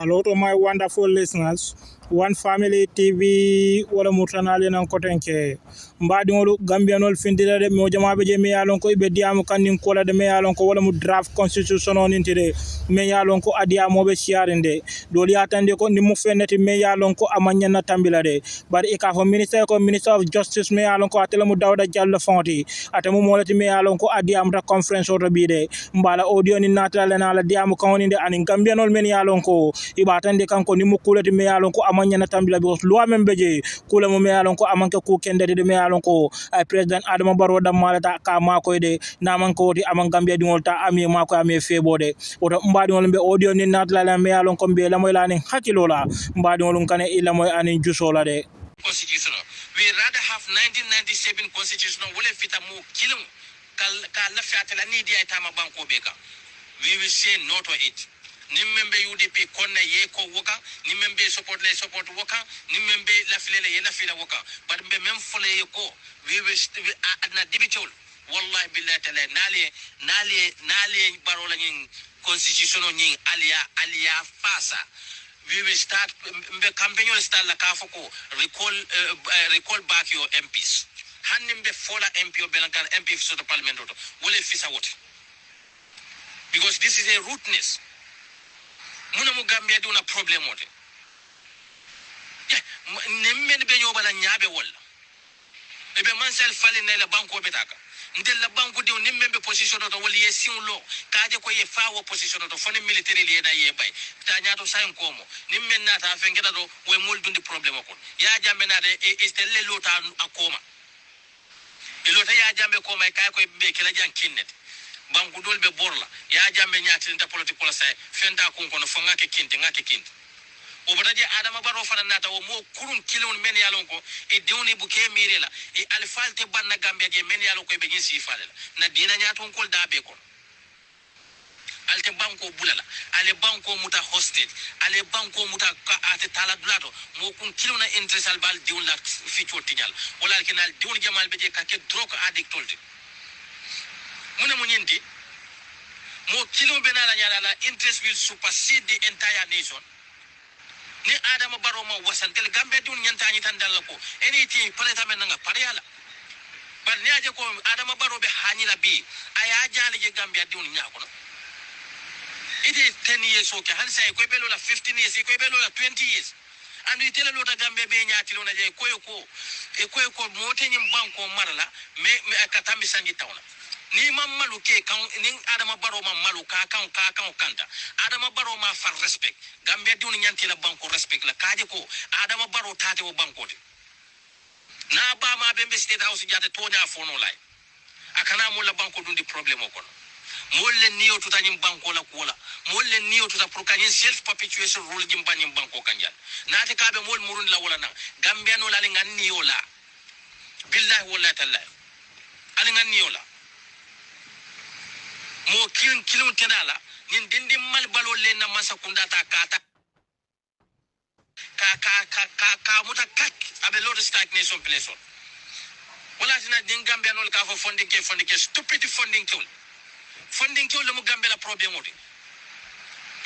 Hello to my wonderful listeners. One Family TV wala mutanali nan kotenke mbadi ngolu Gambianol findira de mo jama be je me yalon ko be diamu kanin kola de me yalon ko wala mu draft constitution on intide me yalon ko adia mo be siarinde doli atande ko ni mu feneti me yalon ko amanya na tambila de bar e ka fo minister of justice me yalon ko atela mu Dawda Jallow fonti atamu molati me yalon ko adia am conference oto bi de mbala audio ni natala na la diamu kawni de anin Gambianol men yalon ko ibatande kanko ni mu kulati me yalon ko amanya na tambila bi loi membe je kula mo me yalon ko amanke ku kendede de me yalon ko ay president Adama Barrow dam malata ka mako de naman ko woti aman Gambia dingol ta ami mako ami febode oto mbadi ngol be audio ni natla la me yalon ko be la moy la ni hakilola mbadi ngol kane ila moy ani jusola de constitution we rather have 1997 constitution wole fita mo kilum ka la fiatela ni dia tama banko beka we will say no to it nimembe UDP konna ye ko woka nimembe support woka nimembe la file woka but be mem fole ye ko we will na dibitol wallahi billahi taala nali barola nyin constitution nyin alia fasa we will start mbe campaign start la kafoko recall back your MPs hanimbe fola MP obelankan MP so the parliament wole fisa wote because this is a rootness muna mu Gambia duna problem wote nemmen be yobala nyaabe wala e be mansel fali na la banko betaka ndel la banko de nemmen be position to wali yesin lo kaaje ko ye faawo position to fone military li na ye bay ta nyaato sayin komo nemmen na ta fengeda do we mol dundi problem ko ya jambe na de estelle lota akoma e lota ya jambe ko may kay ko be kala jan kinnet banku dol be borla ya jambe nyaati nta political say fenta kun kono fo ngake kinte o bataje Adama Barrow fana nata o mo kurun kilon men yalon ko e dewni bu ke mirela e alfalte banna Gambia je men yalon ko be ngi sifalela na dina nyaaton kol da be ko alte banko bulala ale banko muta hosted ale banko muta ate tala dulato mo kun kilona interesal bal diwon la ficho tinyal wala kenal diwon jamal be je ka ke drug addict tolde muna munyenti mo kilo benala nyala interest will supersede the entire nation ni Adama Barrow ma wasantel Gambia dun nyanta nyi tan dal ko anything pareta men nga parela bar ni aje ko Adama Barrow be hanyila bi aya jali je Gambia dun nyako no it is 10 years okay han say ko belo la 15 years ko belo la 20 years and we tell a lot of Gambia be nyati lo na je ko mo tenyim banko marala me katami sangi tawna ni mammalu ke kan ni Adama Barrow mammalu ka kan kanta Adama Barrow ma far respect Gambia dun nyanti la banko respect la kaje ko Adama Barrow tate o banko de na ba ma be state house jate tonya fono lay akana mo la banko dun di problem ko molle niyo tuta nyim banko la kola molle niyo tuta pour kanyin self perpetuation rule jim banyim banko kanjal nate kabe mol murun la wala na Gambia no la ngan niyo la billahi wallahi taala ali ngan niyo la mo kilon tenala nin dindi mal balo le na masa kunda ta kata ka muta kak abe lord stagnation place wala tina din Gambia no ka fo funding ke stupid funding tool le mo Gambia la problem odi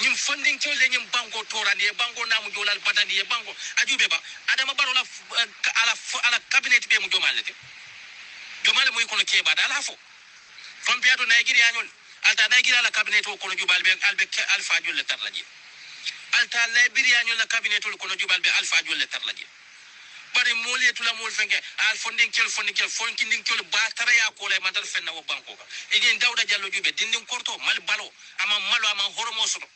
nim funding tool le nim banko torandi e banko namu jolal batandi e banko ajube ba Adama Barrow la ala cabinet be mo jomale mo ko ke ba dala fo fam biato Nigeria nyol alta Nigeria la cabinet ko no jubal be alfa jolle tarlaji alta Liberia nyol la cabinet ko no jubal be alfa jolle tarlaji bari mole tula mol fenke al funding kel ba tara ya ko lay mantal fenna wo banko ka e Dawda Jallow jube dindin korto mal balo ama horomo soto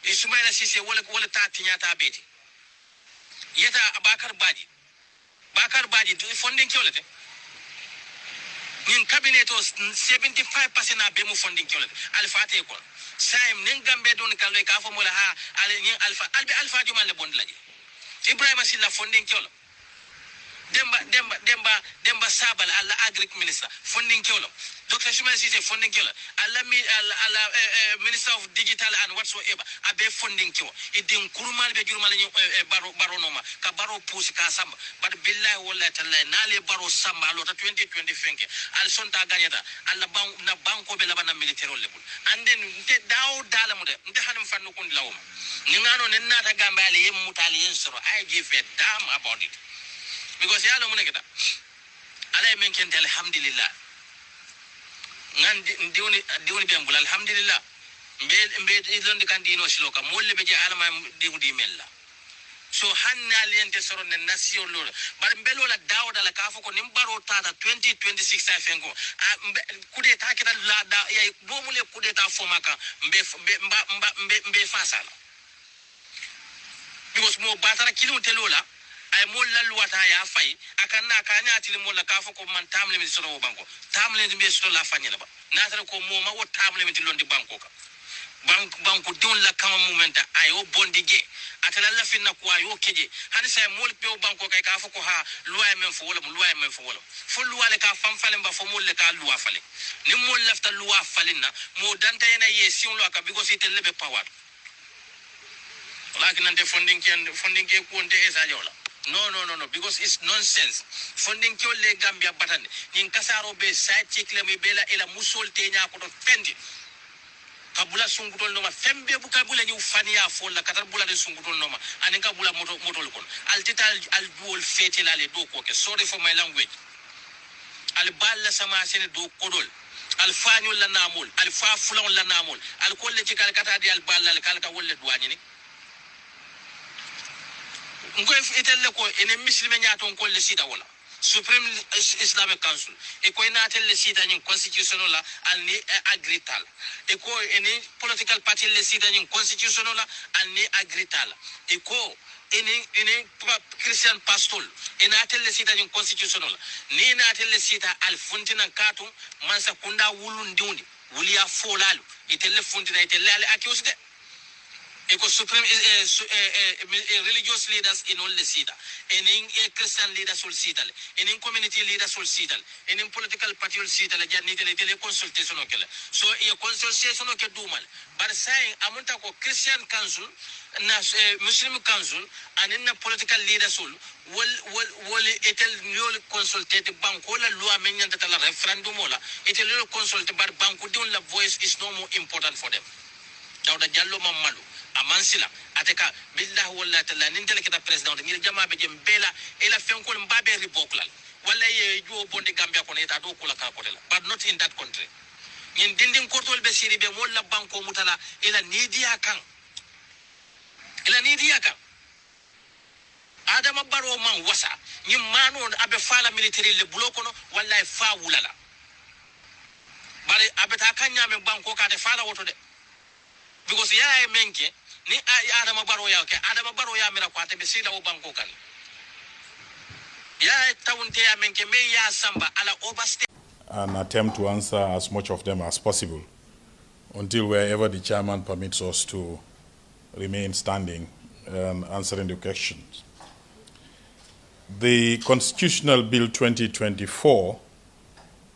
Ismaila Ceesay wala ta tinyata beti yeta Bakar Baji funding kel te nin cabinet 75% na be mu funding kole alfa te ko saim nin Gambia don kan le ka fo mo la ha ale nin alfa jumal le bond laje Ibrahima Silla funding kole demba sabal alla agric minister funding kole Dr. Ismaila Ceesay funding killer. Minister of Digital and whatsoever. Abe funding killer. It didn't kurumal be jurumal baronoma. Ka baro pusi ka samba. But billahi wallahi tallahi nale baro samba lota 2020 fenke. Al sonta ganyata. Alla na banko be labana military level. And then nte daw dala mude. Nte hanum fannu kun lawum. Ningano nenata gamba ali yem mutali yensoro. I give a damn about it. Because yalo muneketa. Ala menken alhamdulillah. Ngan diwni bembul alhamdulillah mbe idon de kan dino siloka molle be je alama diwdi mella so hanna aliente soron ne nation lo bar mbelo la Dawda la kafo ko nimbaro tata 2026 ta fengo kude ta kita la da ya bomule kude ta fomaka mbe fasala because mo batara kilomite lola ay molla luwata ya fay akanna kanya tili molla kafo ko man tamle mi soro banko tamle mi soro la fanyela ba natara ko moma wo tamle mi londi banko ka banko don la kama momenta ayo bondi ge atala la finna ko ayo keje hani say mol be banko kay kafo ko ha luwa men fo wala fo luwa le ka fam fale ba fo mol le ka luwa fale ni mol lafta luwa falina mo danta yana yesion lo ka because it lebe power lakin ante funding ke ko onte esa jola. No, because it's nonsense. Funding kyo le Gambia batande. Nin kasaro be side chikle mi bela ila musol tenya ko to fendi. Kabula sungutol noma fembe bu kabula ni ufani ya folla katar bula de sungutol noma. Anin kabula motol kon. Altita al duol fete la le do ko ke. Sorry for my language. Al balla sama sene do kodol. Al fanyo la namol, al fa fulon la namol. Al kolle ci kal kata di al balla al kal ka wolle duani ni. Ngo itelle ko ene muslime nyaton ko le sita wala Supreme Islamic Council e ko inatel le sita nyin constitutional la al ni agrital e ko ene political party le sita nyin constitutional la al ni agrital e ko ene Christian pastor inatel le sita nyin constitutional ni inatel le sita al funtina katu mansa kunda wulu ndiundi wuliya folalu itelle funtina itelle al accused because supreme religious leaders in all the sita, and in Christian leaders will sit, and in community leaders will sit, and in political party will sit, and a consultation. So a consultation do mal. But saying Amunta Christian council, Muslim council, and in the political leaders will it consultate bankola lua menya that a referendum, it will consult, but banku la voice is no more important for them. Dawda Jallow Mamalu. Amansila ateka billahi wallahi talla nintele kita president ngir jama be jem bela ela fenkol mbabe riboklal wala ye jo bonde Gambia ko eta do kula ka kotela but not in that country ngin dindin kortol be siri be molla banko mutala ela nidiya kan adama baro man wasa nyim mano abe fala military le bloko no wallahi fa wulala bare abeta kanya me banko ka de fala woto de because ya menke ni adama baro ya mira kwate be sida o banko kan ya taunte ya menke me ya samba ala overstay and attempt to answer as much of them as possible until wherever the chairman permits us to remain standing and answering the questions. The Constitutional Bill 2024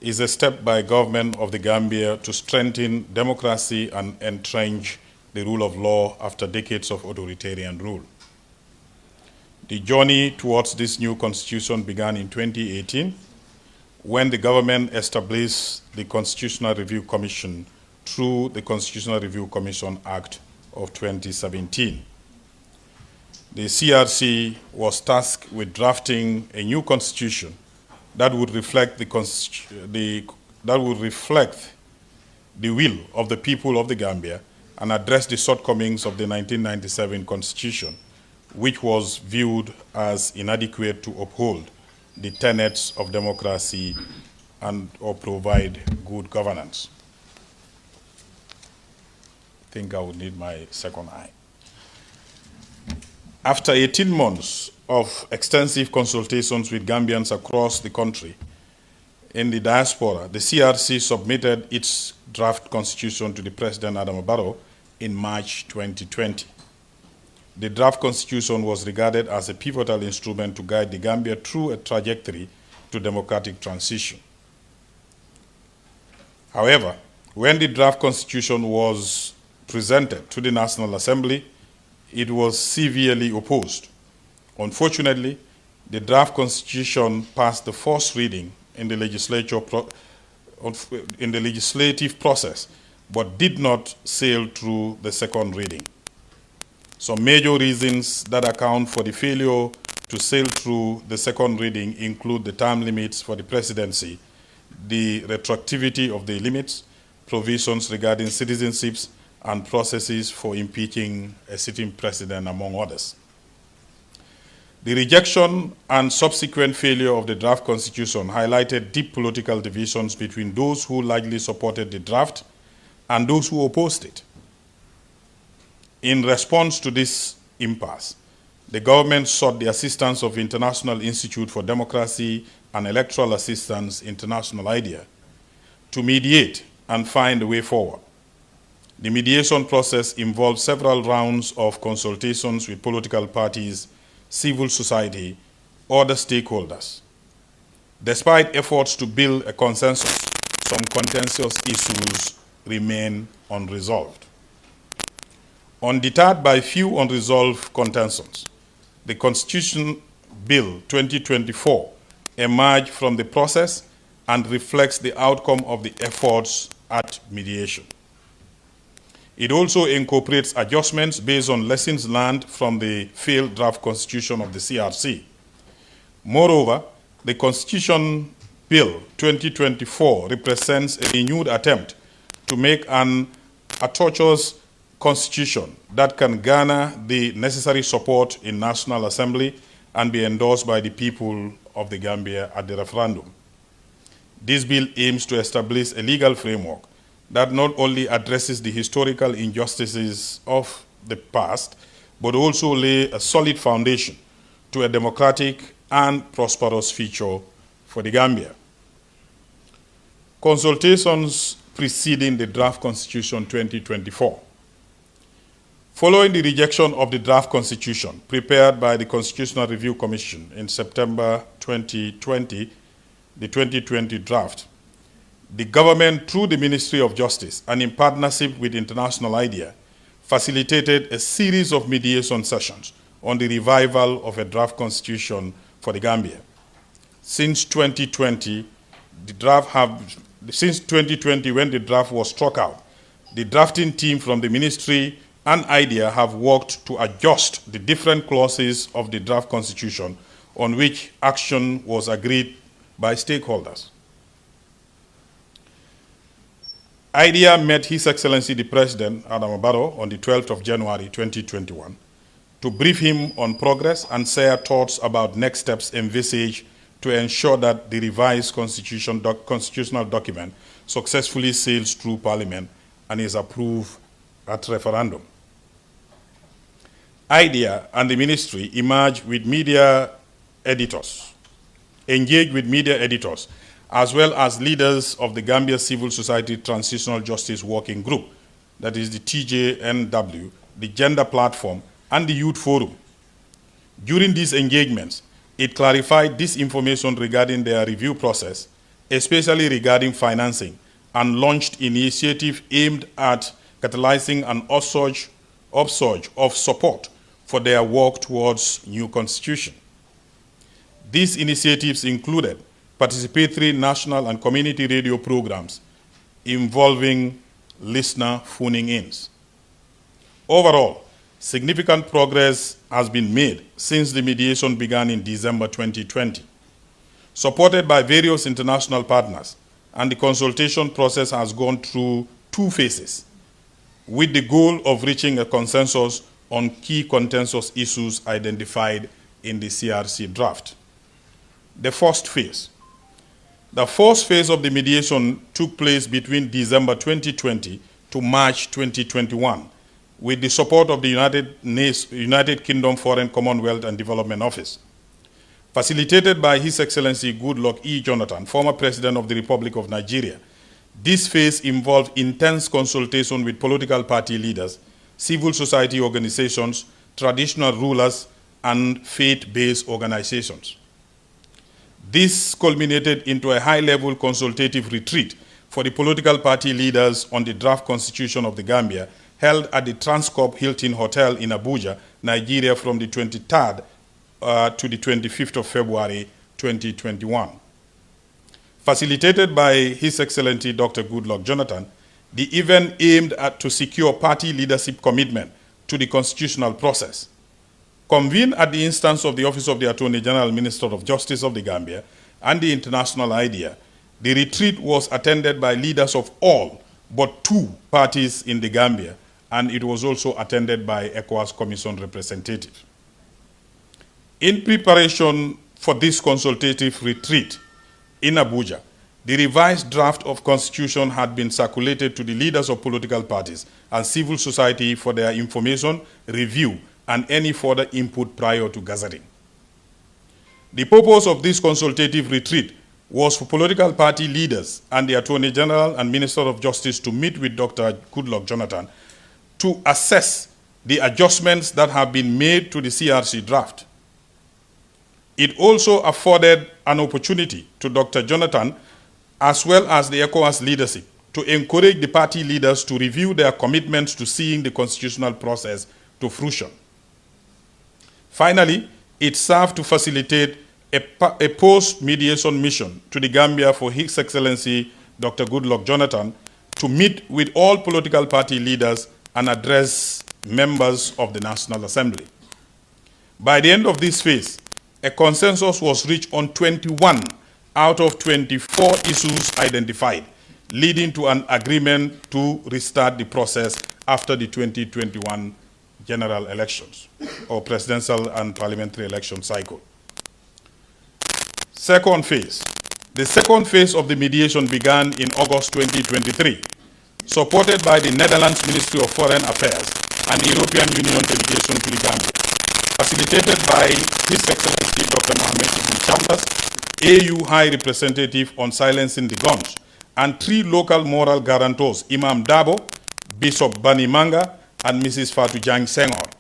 is a step by government of the Gambia to strengthen democracy and entrench the rule of law after decades of authoritarian rule. The journey towards this new constitution began in 2018 when the government established the Constitutional Review Commission through the Constitutional Review Commission Act of 2017. The CRC was tasked with drafting a new constitution that would reflect the will of the people of the Gambia and address the shortcomings of the 1997 Constitution, which was viewed as inadequate to uphold the tenets of democracy and or provide good governance. I think I would need my second eye. After 18 months of extensive consultations with Gambians across the country in the diaspora, the CRC submitted its draft constitution to the President Adama Barrow in March 2020. The draft constitution was regarded as a pivotal instrument to guide the Gambia through a trajectory to democratic transition. However, when the draft constitution was presented to the National Assembly, it was severely opposed. Unfortunately, the draft constitution passed the first reading in the legislative process, but did not sail through the second reading. Some major reasons that account for the failure to sail through the second reading include the term limits for the presidency, the retroactivity of the limits, provisions regarding citizenships, and processes for impeaching a sitting president, among others. The rejection and subsequent failure of the draft constitution highlighted deep political divisions between those who largely supported the draft and those who opposed it. In response to this impasse, the government sought the assistance of International Institute for Democracy and Electoral Assistance, International IDEA, to mediate and find a way forward. The mediation process involved several rounds of consultations with political parties, civil society, other stakeholders. Despite efforts to build a consensus, some contentious issues remain unresolved. Undeterred by few unresolved contentions, the Constitution Bill 2024 emerged from the process and reflects the outcome of the efforts at mediation. It also incorporates adjustments based on lessons learned from the failed draft constitution of the CRC. Moreover, the Constitution Bill 2024 represents a renewed attempt to make an autonomous constitution that can garner the necessary support in National Assembly and be endorsed by the people of the Gambia at the referendum. This bill aims to establish a legal framework that not only addresses the historical injustices of the past, but also lay a solid foundation to a democratic and prosperous future for the Gambia. Consultations preceding the draft Constitution 2024. Following the rejection of the draft Constitution prepared by the Constitutional Review Commission in September 2020, the 2020 draft, the government, through the Ministry of Justice and in partnership with International IDEA, facilitated a series of mediation sessions on the revival of a draft constitution for the Gambia. Since 2020, when the draft was struck out, the drafting team from the ministry and IDEA have worked to adjust the different clauses of the draft constitution on which action was agreed by stakeholders. IDEA met His Excellency the President, Adama Barrow, on the 12th of January 2021 to brief him on progress and share thoughts about next steps envisaged to ensure that the revised constitutional document successfully sails through Parliament and is approved at referendum. IDEA and the ministry engaged with media editors, as well as leaders of the Gambia Civil Society Transitional Justice Working Group, that is the TJNW, the Gender Platform, and the Youth Forum. During these engagements, it clarified disinformation regarding their review process, especially regarding financing, and launched initiatives aimed at catalyzing an upsurge of support for their work towards new constitution. These initiatives included participatory national and community radio programs involving listener phoning-ins. Overall, significant progress has been made since the mediation began in December 2020. Supported by various international partners, and the consultation process has gone through 2 phases, with the goal of reaching a consensus on key contentious issues identified in the CRC draft. The first phase. The first phase of the mediation took place between December 2020 to March 2021, with the support of the United Kingdom Foreign, Commonwealth and Development Office. Facilitated by His Excellency Goodluck E. Jonathan, former President of the Republic of Nigeria, this phase involved intense consultation with political party leaders, civil society organizations, traditional rulers, and faith-based organizations. This culminated into a high-level consultative retreat for the political party leaders on the draft constitution of the Gambia held at the Transcorp Hilton Hotel in Abuja, Nigeria from the 23rd to the 25th of February 2021. Facilitated by His Excellency Dr. Goodluck Jonathan, the event aimed to secure party leadership commitment to the constitutional process. Convened at the instance of the Office of the Attorney General, Minister of Justice of the Gambia, and the International IDEA, the retreat was attended by leaders of all but 2 parties in the Gambia, and it was also attended by ECOWAS Commission representatives. In preparation for this consultative retreat in Abuja, the revised draft of constitution had been circulated to the leaders of political parties and civil society for their information, review, and any further input prior to gathering. The purpose of this consultative retreat was for political party leaders and the Attorney General and Minister of Justice to meet with Dr. Goodluck Jonathan to assess the adjustments that have been made to the CRC draft. It also afforded an opportunity to Dr. Jonathan, as well as the ECOWAS leadership, to encourage the party leaders to review their commitments to seeing the constitutional process to fruition. Finally, it served to facilitate a post-mediation mission to the Gambia for His Excellency Dr. Goodluck Jonathan to meet with all political party leaders and address members of the National Assembly. By the end of this phase, a consensus was reached on 21 out of 24 issues identified, leading to an agreement to restart the process after the 2021 general elections, or presidential and parliamentary election cycle. Second phase. The second phase of the mediation began in August 2023, supported by the Netherlands Ministry of Foreign Affairs and the European Union delegation to the Gambia, facilitated by His Excellency Dr. Mohamed Ibn Chambers, AU High Representative on Silencing the Guns, and 3 local moral guarantors, Imam Dabo, Bishop Bani Manga, and Mrs. Fatou Jang Senghor.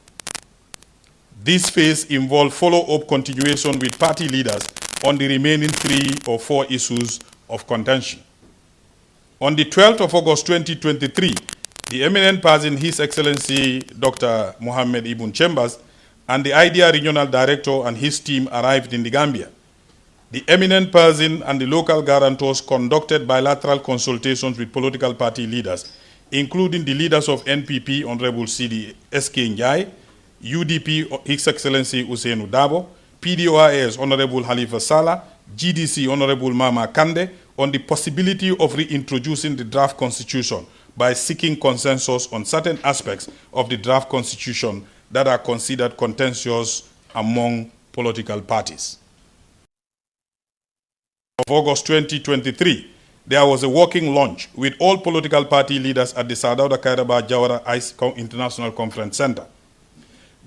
This phase involved follow-up continuation with party leaders on the remaining 3 or 4 issues of contention. On the 12th of August 2023, the eminent person, His Excellency Dr. Mohamed Ibn Chambers, and the IDEA Regional Director and his team arrived in the Gambia. The eminent person and the local guarantors conducted bilateral consultations with political party leaders, including the leaders of NPP, Honorable C.D. S.K. Njai, UDP, His Excellency Usainu Dabo, PDOIS, Honorable Halifa Salah, GDC, Honorable Mama Kande, on the possibility of reintroducing the draft constitution by seeking consensus on certain aspects of the draft constitution that are considered contentious among political parties. Of August 2023, there was a working lunch with all political party leaders at the Dawda Jawara International Conference Center.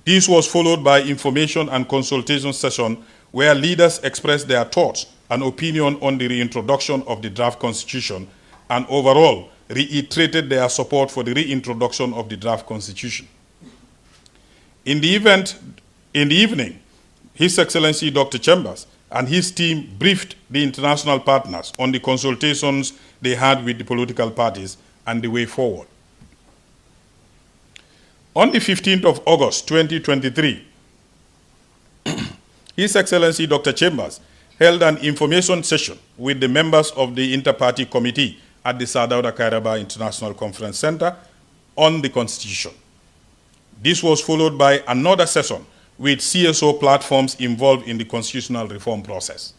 This was followed by information and consultation session where leaders expressed their thoughts and opinion on the reintroduction of the draft constitution and overall reiterated their support for the reintroduction of the draft constitution. In the evening, His Excellency Dr. Chambers and his team briefed the international partners on the consultations they had with the political parties and the way forward. On the 15th of August 2023, His Excellency Dr. Chambers held an information session with the members of the Inter-Party Committee at the Dawda International Conference Center on the Constitution. This was followed by another session with CSO platforms involved in the constitutional reform process.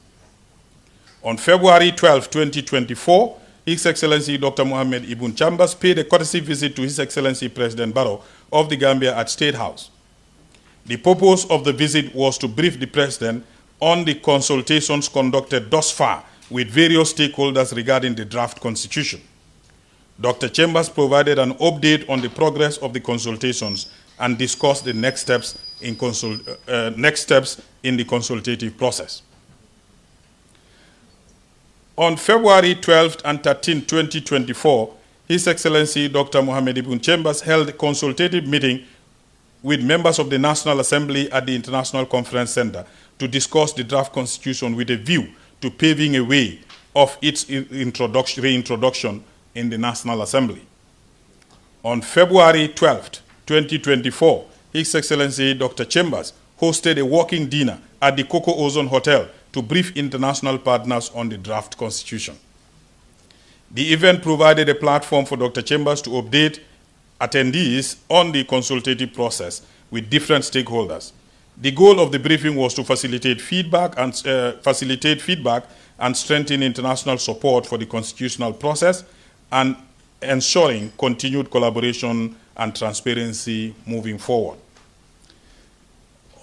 On February 12, 2024, His Excellency Dr. Mohamed Ibn Chambers paid a courtesy visit to His Excellency President Barrow of the Gambia at State House. The purpose of the visit was to brief the President on the consultations conducted thus far with various stakeholders regarding the draft constitution. Dr. Chambers provided an update on the progress of the consultations and discussed the next steps in the consultative process. On February 12th and 13th, 2024, His Excellency Dr. Mohamed Ibn Chambers held a consultative meeting with members of the National Assembly at the International Conference Center to discuss the draft constitution with a view to paving a way of its reintroduction in the National Assembly. On February 12, 2024, His Excellency Dr. Chambers hosted a working dinner at the Coco Ozone Hotel to brief international partners on the draft constitution. The event provided a platform for Dr. Chambers to update attendees on the consultative process with different stakeholders. The goal of the briefing was to facilitate feedback and strengthen international support for the constitutional process and ensuring continued collaboration and transparency moving forward.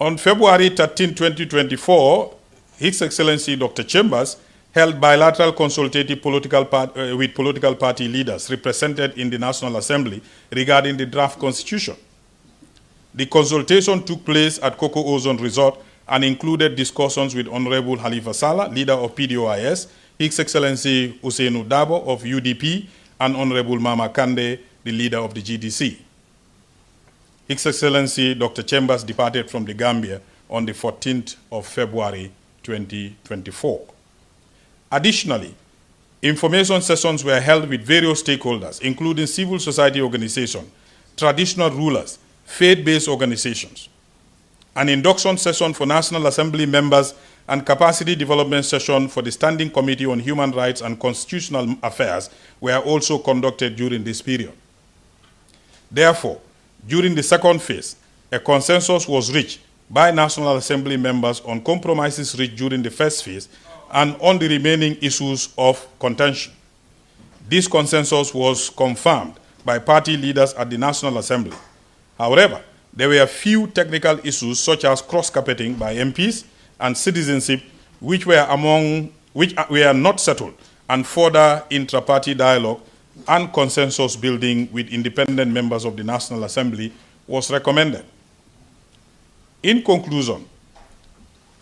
On February 13, 2024, His Excellency Dr. Chambers held bilateral consultative with political party leaders represented in the National Assembly regarding the draft constitution. The consultation took place at Coco Ozone Resort and included discussions with Honorable Halifa Sallah, leader of PDOIS, His Excellency Usainu Dabo of UDP, and Honorable Mama Kande, the leader of the GDC. His Excellency Dr. Chambers departed from the Gambia on the 14th of February 2024. Additionally, information sessions were held with various stakeholders, including civil society organizations, traditional rulers, faith-based organizations. An induction session for National Assembly members and capacity development session for the Standing Committee on Human Rights and Constitutional Affairs were also conducted during this period. Therefore, during the second phase, a consensus was reached by National Assembly members on compromises reached during the first phase and on the remaining issues of contention. This consensus was confirmed by party leaders at the National Assembly. However, there were a few technical issues such as cross-carpeting by MPs and citizenship which were not settled, and further intra-party dialogue and consensus building with independent members of the National Assembly was recommended. In conclusion,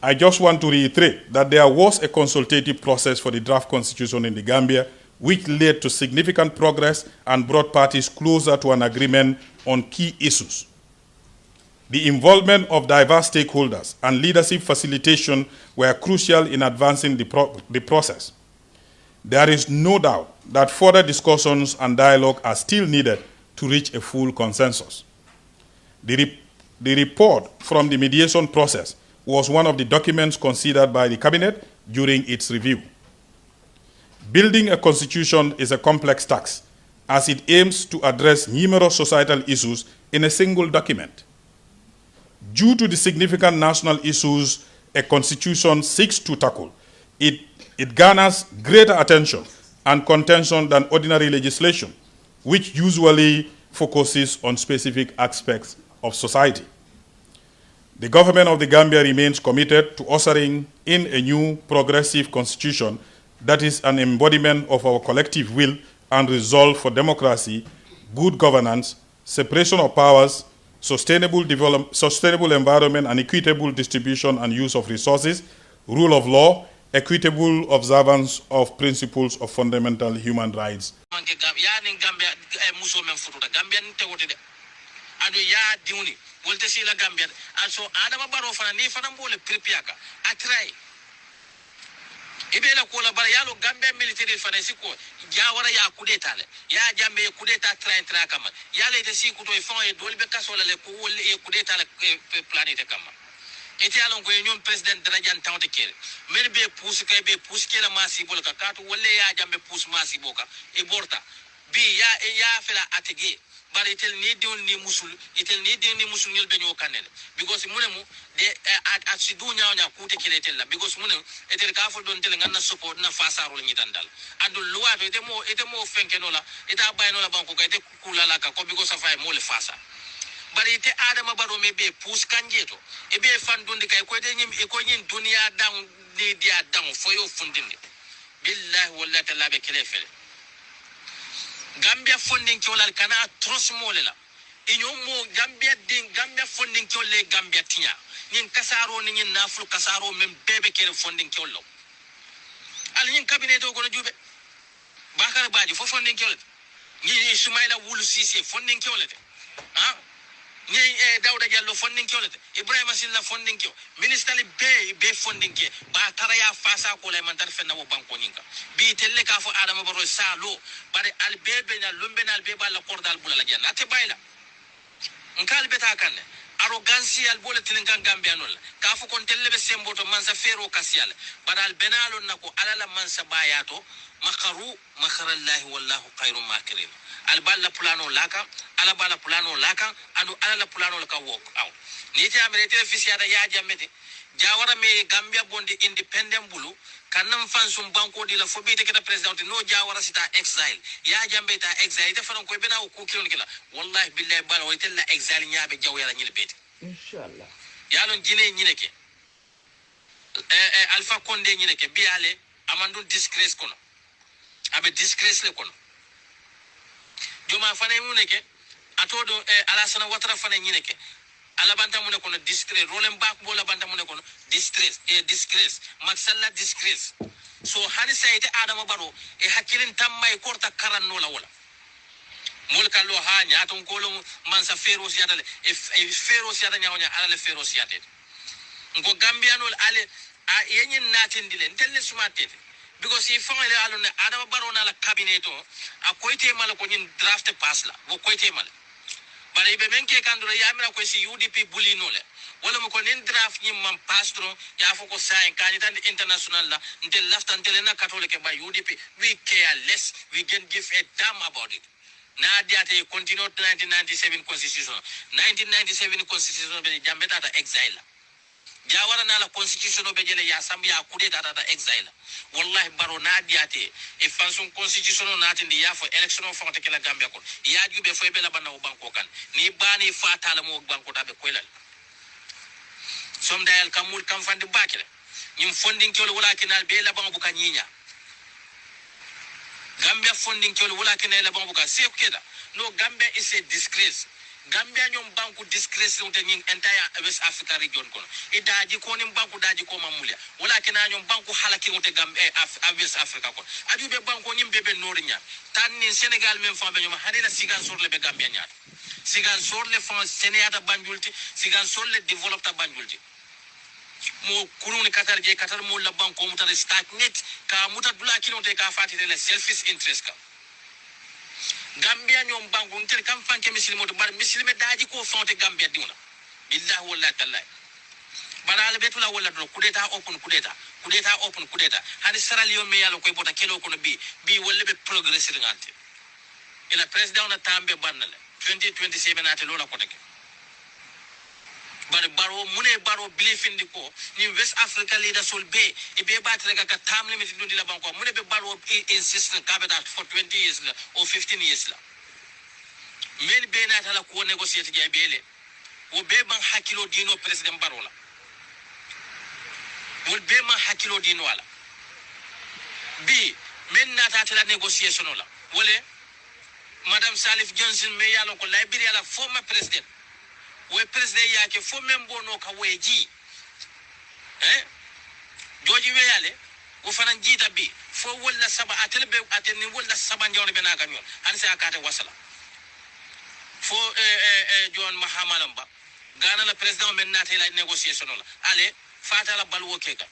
I just want to reiterate that there was a consultative process for the draft constitution in the Gambia which led to significant progress and brought parties closer to an agreement on key issues. The involvement of diverse stakeholders and leadership facilitation were crucial in advancing the process. There is no doubt that further discussions and dialogue are still needed to reach a full consensus. The report from the mediation process was one of the documents considered by the Cabinet during its review. Building a constitution is a complex task, as it aims to address numerous societal issues in a single document. Due to the significant national issues a constitution seeks to tackle, it garners greater attention and contention than ordinary legislation, which usually focuses on specific aspects of society. The government of the Gambia remains committed to ushering in a new progressive constitution that is an embodiment of our collective will and resolve for democracy, good governance, separation of powers, sustainable environment and equitable distribution and use of resources, rule of law, equitable observance of principles of fundamental human rights. Wolte si la Gambia also adama baro fana ni fana mbole prepiaka atrai ibela ko la bar yalo Gambia military fana siko ya wara ya kudeta le ya jambe kudeta tra kama ya le te siku to fon e dolbe kasola le ko wolle e kudeta le planete kama eti alon ko ñom president dara jan tawte kere men be pousse kala masi bol ka katu wolle ya jambe pousse masi boka e borta bi ya fela atege but itel ni ni musul ngel benyo kanel because munemu de at sidunya nya kute kiletel la because munemu etel ka fol don tel nganna support na fasaro ni tandal adu luwa to ite mo fenke no la ita bayno la banko ka ite kula la ka ko because afa mo le fasa but ite adama baro me be pus kanjeto e be fandundi kay ko de nyim e ko nyin dunya dang ni dia dang fo yo fundinde billahi wallahi tala be kelefele Gambia funding kyolal kana trosmole la inyo mo Gambia funding kyole Gambia tinya nyin kasaro ni nyin naful kasaro mem bebe kere funding kyollo al nyin cabinet ko no jube bakar baaji fo funding kyole ni Ismaila wulu Ceesay funding kyole te ha ni Dawda Jallow funding ke olete Ibrahima Silla funding ke minister li be funding ke ba taraya fasa ko le man tar fenna wo banko nyinga bi telle ka fo adama baro salo bare al bebe na lumbe na al beba la kordal bulala janna ate bayla nkal beta kanne arrogance al bole tilin kan gambianol ka fo kon telle be semboto mansa fero kasial badal benalo nako alala mansa bayato makaru makarallahi wallahu khairum makirin al balla plano laka ala balla plano laka anu ala plano laka work out ni te amere te fisiata ya jamete jawara me gambia bondi independent bulu kanam fansum banko di la fobi te keta president no jawara sita exile ya jambe ta exile te fanon ko bena ko kilon kila wallahi billahi bala way tella exile nyaabe jawyara nyil beti inshallah yalon jine nyineke alpha konde nyineke biale amandu disgrace kono abe disgrace le kono joma fane muneke atodo alasana watara fane nyineke ala banta mun kono disgrace rolem back bola banta mun kono disgrace maksalla disgrace so hani sayte adama baro hakilin tamma korta karanno la wala mulka lo ha nyaton ko lo mansa feroz yatale feroz yata nyawnya ala le feroz yatet ngo gambianol ale yenyin natindile ntelle sumatete because if family alone adama baro na la cabinet a koite mala ko nyin draft pass la go koite mala bare be menke kandura yamira ko si UDP bulinole wala mo ko nen draft nyim man pastro ya foko sain kanita international la ntel lafta ntel na catholic by UDP we care less we can give a damn about it na diate continue 1997 constitution 1997 constitution be jambe tata exile jawara na la constitution be jele ya sambi ya kudeta tata exile wallahi baro na diate e fanson constitution na tindi ya fo election fo te kala gambia ko ya jube fo be la bana o banko kan ni bani fatala mo banko tabe ko elal som dayal kamul kam fande bakile nyim funding ko wala kinal be la banko kan nyinya gambia funding ko wala kinal la banko kan se keda no gambia is a disgrace Gambia nyom banku disgrace lunte nying entire West Africa region kono idaji ko nim banku daji ko mamulia wala kina nyom banku halaki lunte Gambia West Africa kono ajube banku nyim bebe norinya tan ni Senegal même fa be nyom hadila sigan sur le be Gambia nyaat sigan sur le fa Seneata banjulti sigan sur le developta banjulti mo kuruni Qatar je Qatar mo la banku mutare stagnate ka mutadula kilonte ka fatite le selfish interest ka Gambia nyom bangu ntel kam fanke mislimo to bar mislime daji ko fonte Gambia diuna billahi wallahi tallahi balal betula wala do kudeta open kudeta hani saraliyo me yalo koy bota kelo kono bi wolle be progress ngante ila president na tambe bannale 2027 ate lola kotake baro mune baro belief in ko ni West Africa leader sol be e be batre ka time limit dundi la banko mune be baro insist cabinet for 20 years la or 15 years la men be na tala ko negotiate je bele o be ban hakilo dino president baro la wol be man hakilo dino wala bi men na tala negotiation la wole madame Salif Johnson me yalo ko library la former president we president yake fo membo no ka weji joji we yale o fanan jita bi fo wala saba atelbe ateni wala saba njawle be na kanyo hanse akate wasala fo John Mahamalamba gana la president men nate la negotiation la ale fata la balwo keka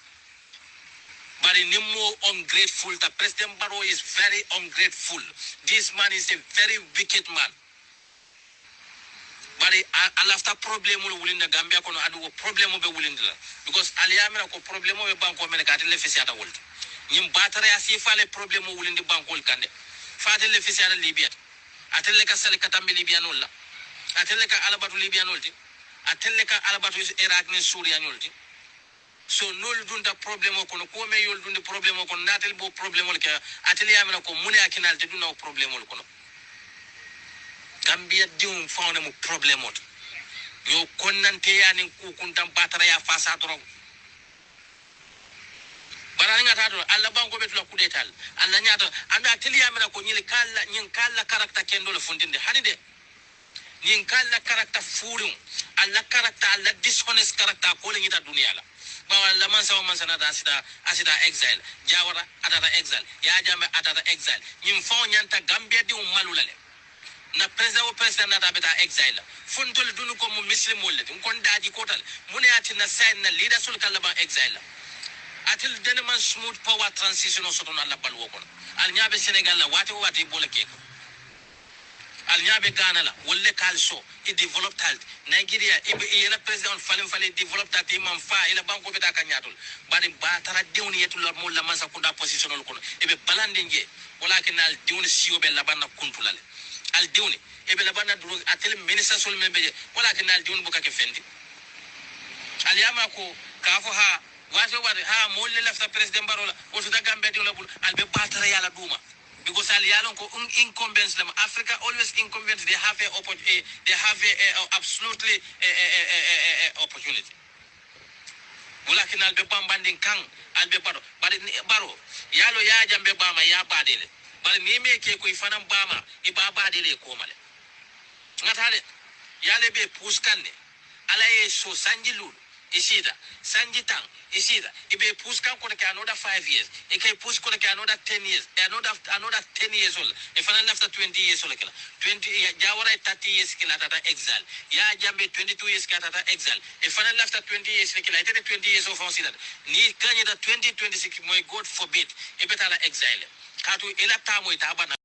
bari nimmo ungrateful. The President Barrow is very ungrateful. This man is a very wicked man. Bari alafta problem wulin da Gambia kono adu problem be wulin dila because aliyamira ko problem be banko men ka tele fesiata wulti nyim batare asifa le problem wulin di banko kande fatele fesiata Libya atele ka sale katambe Libya nolla atele ka alabatu Libya nolti atele ka alabatu Iraq ni Syria nolti so nol dunda problem kono ko me yol dunda problem kono natel bo problem ka atele yamira ko mune akinal te duna problem kono Gambia dium found a problem. You couldn't tell any kukuntam patria fasatro. But I got Alabango betla kudetal. Alanyata, and I tell you, I'm a Kala character candle funding the holiday. Ninkala character fooling, a la character, a la dishonest character calling it a duniala. Bawa la mansa o mansa nada asida exile. Jawara atata exile. Yajame atata exile. Nyimfon yanta Gambia dium malulale. na president o president nata beta exile funtol dunu ko mo muslim wolle kon daji kotal mune ati na sign na leader sul kala ba exile atil dene man smooth power transition o soton alla balwo kon al nyaabe senegal la wati bola keko al nyaabe Ghana la wolle kalso e develop talt Nigeria e la president fale develop talt imam fa ila banko beta kanyatul bari ba tara dewni yetul mo la mansa kunda position ol kono e be balande nge walakin al dewni siyo be labanna kuntulale al dewni e be labanna duru atel minister sol membe walakin al dewni bukake fendi al yama ko kafo ha wati ha molle lafta president barola o to gambe de la bul al be batara yala duma because al yalon ko incumbents them Africa always incumbents they have a absolutely opportunity walakin al be bambandin kan al be baro yalo ya jambe bama ya badele bari ni me ke ko ifanam bama e ba badele ko male ngatale yale be puskande ala e so sanjilul isida sanjitang isida ibe push kan ko ke another 5 years e kay push ko ke another 10 years another 10 years old if an after 20 years old kala 20 jawara 30 years kala tata exile ya jambe 22 years kala tata exile if an after 20 years kala ite 20 years of consider ni kanyita 2026 moy god forbid e betala exile katu ela tamo ita bana